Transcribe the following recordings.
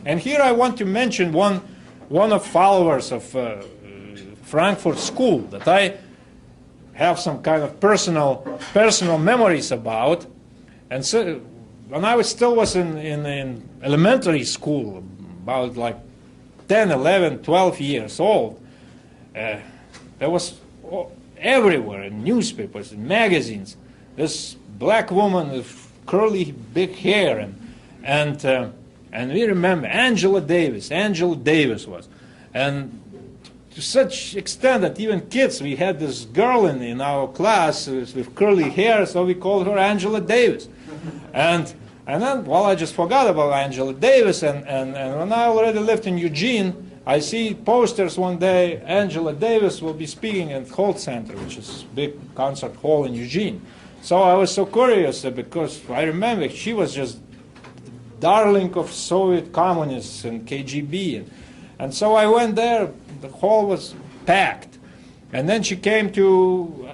And here I want to mention one of followers of Frankfurt School that I have some kind of personal memories about. And so when I was in elementary school, about like 10, 11, 12 years old, there was everywhere in newspapers, in magazines, this black woman with curly big hair, and we remember Angela Davis was, and to such extent that even kids, we had this girl in our class with curly hair, so we called her Angela Davis. And then, well, I just forgot about Angela Davis, and when I already lived in Eugene, I see posters one day, Angela Davis will be speaking at Holt Center, which is a big concert hall in Eugene. So I was so curious because I remember she was just darling of Soviet communists and KGB. And so I went there, the hall was packed. And then she came to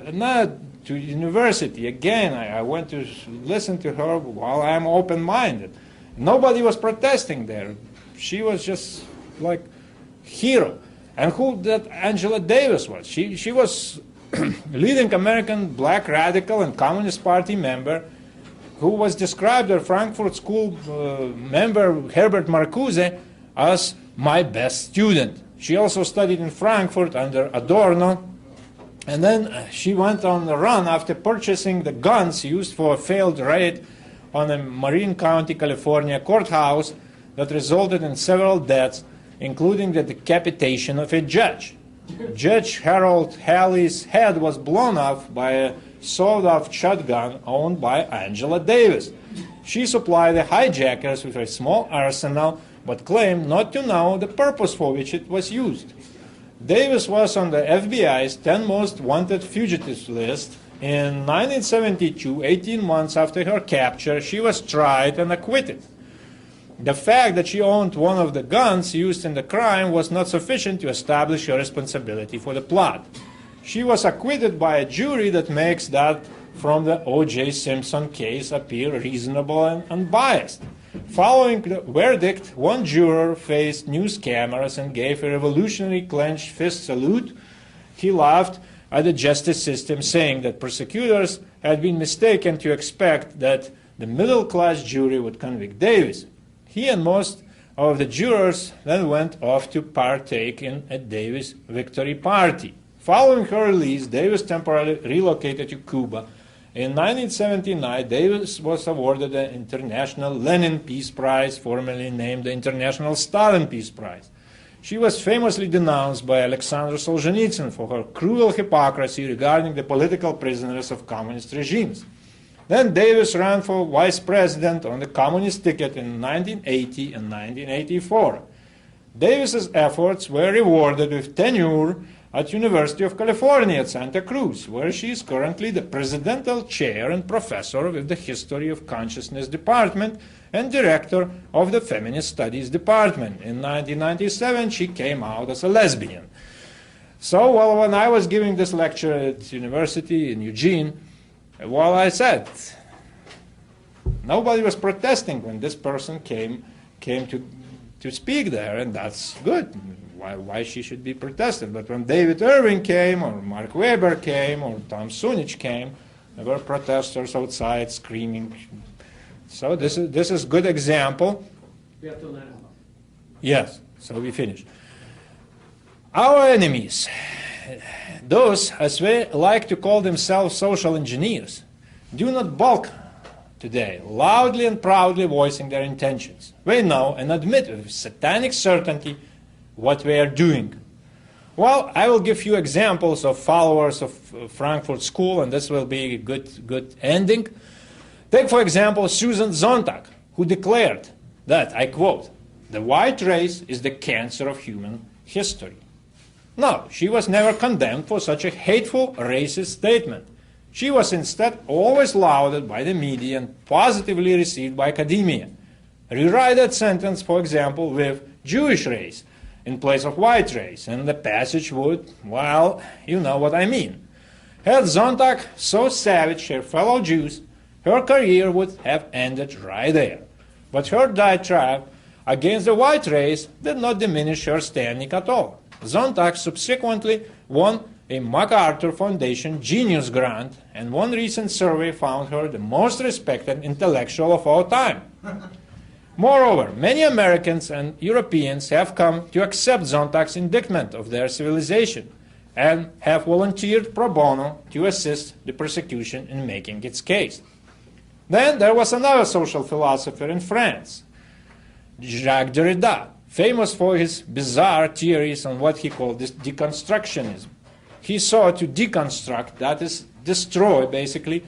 university. Again, I went to listen to her while I'm open-minded. Nobody was protesting there. She was just like hero. And who that Angela Davis was? She was leading American black radical and Communist Party member who was described at Frankfurt School member Herbert Marcuse as my best student. She also studied in Frankfurt under Adorno. And then she went on the run after purchasing the guns used for a failed raid on a Marin County, California courthouse that resulted in several deaths, including the decapitation of a judge. Judge Harold Halley's head was blown off by a sawed-off shotgun owned by Angela Davis. She supplied the hijackers with a small arsenal, but claimed not to know the purpose for which it was used. Davis was on the FBI's 10 most wanted fugitives list. In 1972, 18 months after her capture, she was tried and acquitted. The fact that she owned one of the guns used in the crime was not sufficient to establish her responsibility for the plot. She was acquitted by a jury that makes that from the O.J. Simpson case appear reasonable and unbiased. Following the verdict, one juror faced news cameras and gave a revolutionary clenched fist salute. He laughed at the justice system, saying that prosecutors had been mistaken to expect that the middle-class jury would convict Davis. He and most of the jurors then went off to partake in a Davis victory party. Following her release, Davis temporarily relocated to Cuba. In 1979, Davis was awarded the International Lenin Peace Prize, formerly named the International Stalin Peace Prize. She was famously denounced by Alexander Solzhenitsyn for her cruel hypocrisy regarding the political prisoners of communist regimes. Then Davis ran for vice president on the communist ticket in 1980 and 1984. Davis's efforts were rewarded with tenure at University of California at Santa Cruz, where she is currently the presidential chair and professor with the History of Consciousness Department and director of the Feminist Studies Department. In 1997, she came out as a lesbian. So, well, when I was giving this lecture at university in Eugene, well, I said, nobody was protesting when this person came to speak there, and that's good. Why she should be protested. But when David Irving came, or Mark Weber came, or Tom Sunich came, there were protesters outside screaming. So this is good example. We have to let him. Yes, so we finish. Our enemies, those, as we like to call themselves, social engineers, do not balk today, loudly and proudly voicing their intentions. They know and admit with satanic certainty what we are doing. Well, I will give you examples of followers of Frankfurt School, and this will be a good ending. Take, for example, Susan Sontag, who declared that, I quote, "The white race is the cancer of human history." No, she was never condemned for such a hateful, racist statement. She was instead always lauded by the media and positively received by academia. Rewrite that sentence, for example, with Jewish race in place of white race, and the passage would, well, you know what I mean. Had Sontag so savaged her fellow Jews, her career would have ended right there. But her diatribe against the white race did not diminish her standing at all. Sontag subsequently won a MacArthur Foundation Genius Grant, and one recent survey found her the most respected intellectual of all time. Moreover, many Americans and Europeans have come to accept Sontag's indictment of their civilization and have volunteered pro bono to assist the persecution in making its case. Then there was another social philosopher in France, Jacques Derrida, famous for his bizarre theories on what he called deconstructionism. He sought to deconstruct, that is, destroy, basically,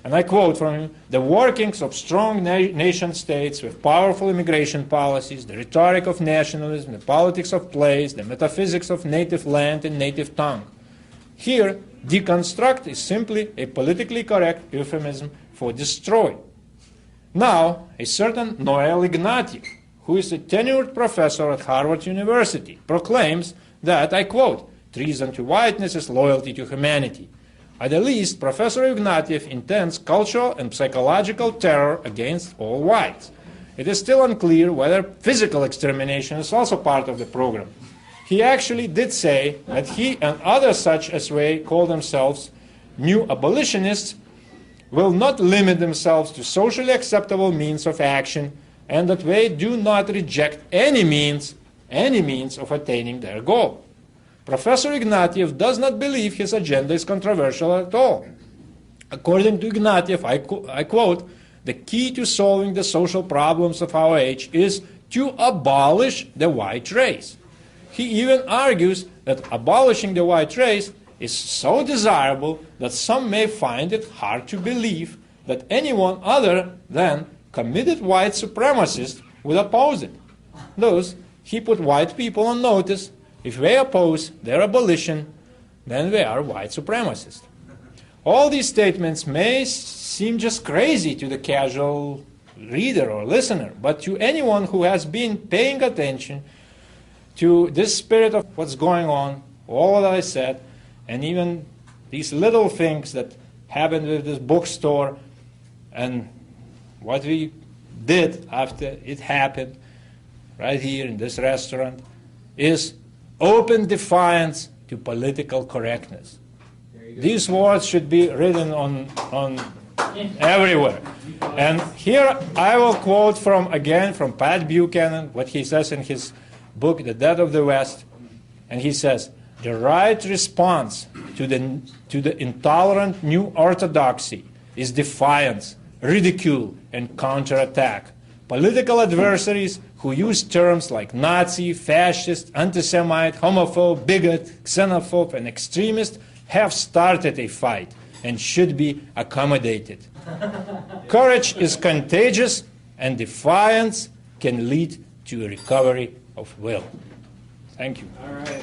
and I quote from him, the workings of strong nation states with powerful immigration policies, the rhetoric of nationalism, the politics of place, the metaphysics of native land and native tongue. Here, deconstruct is simply a politically correct euphemism for destroy. Now, a certain Noel Ignatieff, who is a tenured professor at Harvard University, proclaims that, I quote, treason to whiteness is loyalty to humanity. At the least, Professor Ignatieff intends cultural and psychological terror against all whites. It is still unclear whether physical extermination is also part of the program. He actually did say that he and others such as they call themselves new abolitionists will not limit themselves to socially acceptable means of action, and that they do not reject any means of attaining their goal. Professor Ignatieff does not believe his agenda is controversial at all. According to Ignatieff, I quote, the key to solving the social problems of our age is to abolish the white race. He even argues that abolishing the white race is so desirable that some may find it hard to believe that anyone other than committed white supremacists would oppose it. Thus, he put white people on notice. If they oppose their abolition, then they are white supremacists. All these statements may seem just crazy to the casual reader or listener, but to anyone who has been paying attention to this spirit of what's going on, all that I said, and even these little things that happened with this bookstore and what we did after it happened right here in this restaurant is open defiance to political correctness. These words should be written on everywhere. And here I will quote from Pat Buchanan, what he says in his book, The Death of the West. And he says, the right response to the intolerant new orthodoxy is defiance, ridicule, and counterattack. Political adversaries who use terms like Nazi, fascist, anti-Semite, homophobe, bigot, xenophobe, and extremist have started a fight and should be accommodated. Courage is contagious, and defiance can lead to a recovery of will. Thank you. All right.